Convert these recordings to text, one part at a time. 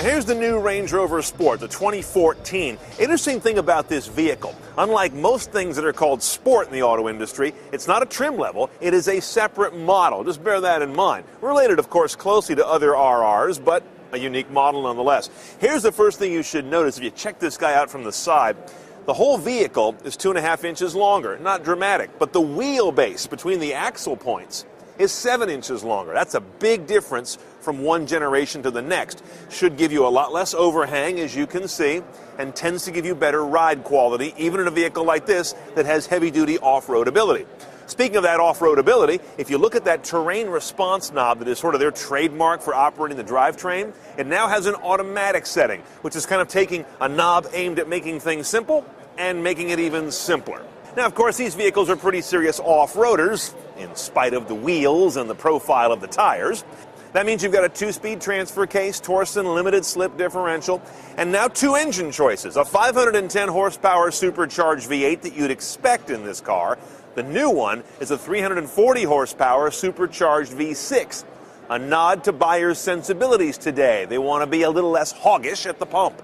here's the new Range Rover Sport, the 2014. Interesting thing about this vehicle, unlike most things that are called sport in the auto industry, it's not a trim level, it is a separate model. Just bear that in mind. Related, of course, closely to other RRs, but a unique model nonetheless. Here's the first thing you should notice if you check this guy out from the side. The whole vehicle is 2.5 inches longer. Not dramatic, but the wheelbase between the axle points is 7 inches longer. That's a big difference from one generation to the next. Should give you a lot less overhang, as you can see, and tends to give you better ride quality, even in a vehicle like this that has heavy-duty off-road ability. Speaking of that off-road ability, if you look at that terrain response knob that is sort of their trademark for operating the drivetrain, it now has an automatic setting, which is kind of taking a knob aimed at making things simple and making it even simpler. Now, of course, these vehicles are pretty serious off-roaders, in spite of the wheels and the profile of the tires. That means you've got a 2-speed transfer case, Torsen limited slip differential, and now 2 engine choices. A 510 horsepower supercharged V8 that you'd expect in this car. The new one is a 340 horsepower supercharged V6. A nod to buyers' sensibilities today. They want to be a little less hoggish at the pump.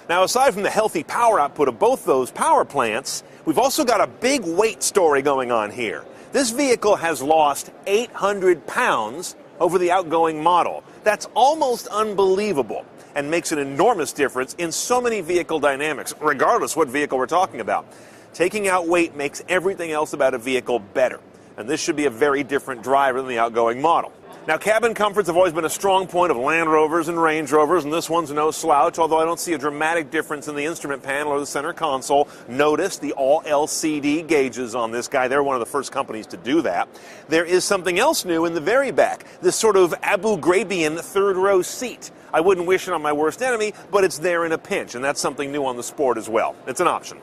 Now, aside from the healthy power output of both those power plants, we've also got a big weight story going on here. This vehicle has lost 800 pounds over the outgoing model. That's almost unbelievable and makes an enormous difference in so many vehicle dynamics, regardless what vehicle we're talking about. Taking out weight makes everything else about a vehicle better, and this should be a very different driver than the outgoing model. Now, cabin comforts have always been a strong point of Land Rovers and Range Rovers, and this one's no slouch, although I don't see a dramatic difference in the instrument panel or the center console. Notice the all-LCD gauges on this guy. They're one of the first companies to do that. There is something else new in the very back, this sort of Abu Ghrabian third-row seat. I wouldn't wish it on my worst enemy, but it's there in a pinch, and that's something new on the Sport as well. It's an option.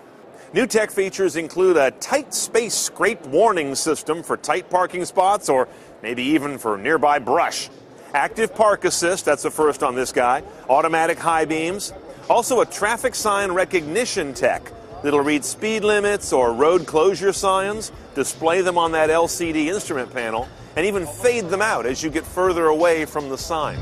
New tech features include a tight space scrape warning system for tight parking spots or maybe even for nearby brush. Active park assist, that's the first on this guy. Automatic high beams. Also a traffic sign recognition tech that'll read speed limits or road closure signs, display them on that LCD instrument panel, and even fade them out as you get further away from the sign.